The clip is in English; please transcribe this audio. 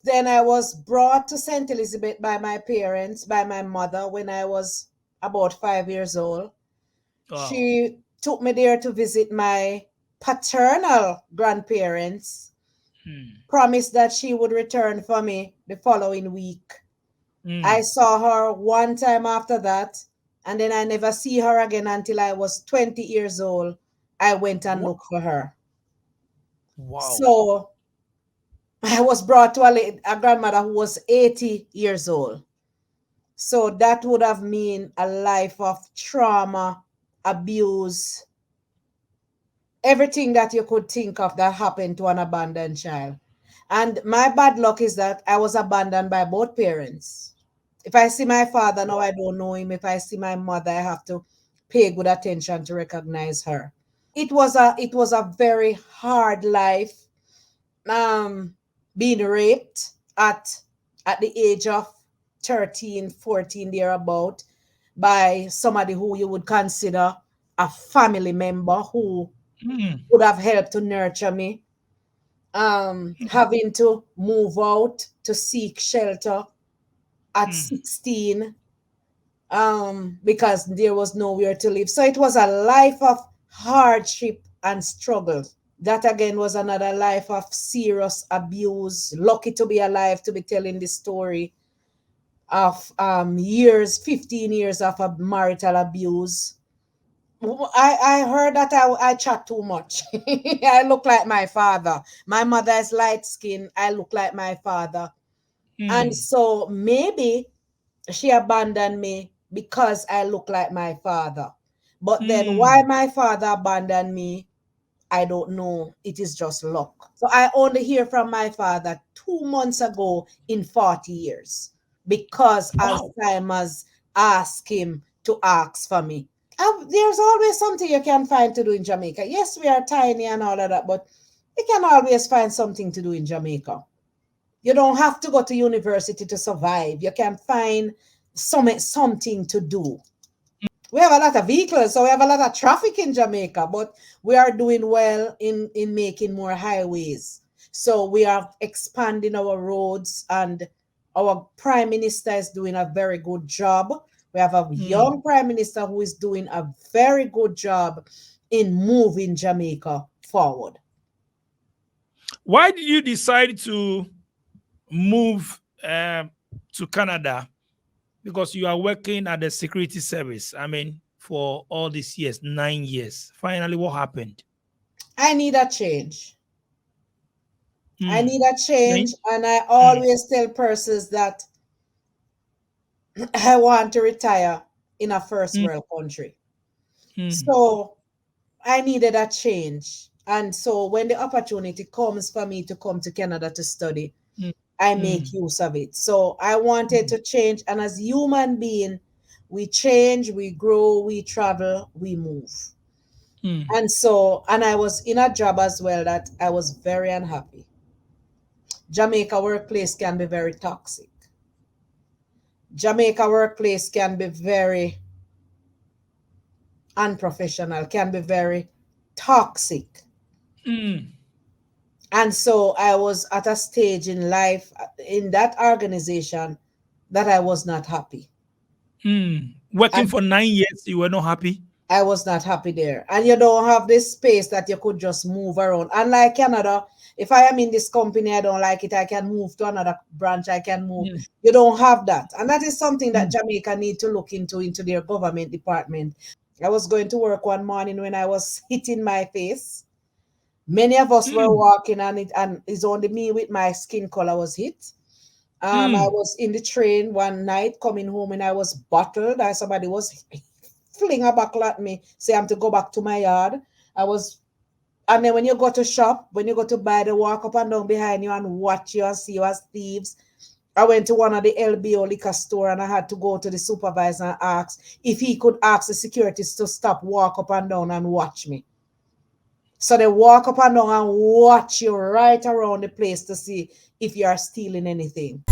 Then I was brought to St. Elizabeth by my parents, by my mother, when I was about 5 years old. Wow. She took me there to visit my paternal grandparents, Hmm. promised that she would return for me the following week. I Hmm. saw her one time after that, and then I never see her again until I was 20 years old. I went and Wow. looked for her. Wow. So I was brought to a grandmother who was 80 years old. So that would have mean a life of trauma, abuse, everything that you could think of that happened to an abandoned child. And my bad luck is that I was abandoned by both parents. If I see my father now, I don't know him. If I see my mother, I have to pay good attention to recognize her. It was a very hard life. Um, being raped at the age of 13, 14, thereabout, by somebody who you would consider a family member who Hmm. would have helped to nurture me. Having to move out to seek shelter at Hmm. 16, because there was nowhere to live. So it was a life of hardship and struggle. That again was another life of serious abuse. Lucky to be alive to be telling this story of years, 15 years of a marital abuse. I heard that I chat too much. I look like my father. My mother is light skinned. I look like my father. And Hmm. so maybe she abandoned me because I look like my father. But then why Hmm. my father abandoned me, I don't know. It is just luck. So I only hear from my father 2 months ago in 40 years because Wow. Alzheimer's asked him to ask for me. There's always something you can find to do in Jamaica. Yes, we are tiny and all of that, but you can always find something to do in Jamaica. You don't have to go to university to survive. You can find something to do. We have a lot of vehicles, so we have a lot of traffic in Jamaica, but we are doing well in making more highways. So we are expanding our roads, and our prime minister is doing a very good job. We have a Hmm. young prime minister who is doing a very good job in moving Jamaica forward. Why did you decide to move to Canada? Because you are working at the security service. I mean, for all these years, 9 years. Finally, what happened? I need a change. I Hmm. need a change, Change? and I Hmm. always tell persons that I want to retire in a first Hmm. world country. Hmm. So I needed a change. And so when the opportunity comes for me to come to Canada to study, Hmm. I make Hmm. use of it. So I wanted to change. And as human being, we change, we grow, we travel, we move. Hmm. And so, and I was in a job as well that I was very unhappy. Jamaica workplace can be very toxic. Jamaica workplace can be very unprofessional, can be very toxic. Hmm. And so I was at a stage in life in that organization that I was not happy. Hmm. Working And for 9 years, you were not happy? I was not happy there. And you don't have this space that you could just move around. Unlike Canada, if I am in this company, I don't like it, I can move to another branch, I can move. Hmm. You don't have that. And that is something that Hmm. Jamaica need to look into their government department. I was going to work one morning when I was hitting my face. Many of us were Hmm. walking on it, and it's only me with my skin color was hit. I Hmm. was in the train one night coming home, and I was bottled. And somebody was fling a buckle at me, say I'm to go back to my yard. I was, and then when you go to shop, when you go to buy, they walk up and down behind you and watch you and see you as thieves. I went to one of the LBO liquor store, and I had to go to the supervisor and ask if he could ask the securities to stop, walk up and down and watch me. So they walk up and down and watch you right around the place to see if you are stealing anything.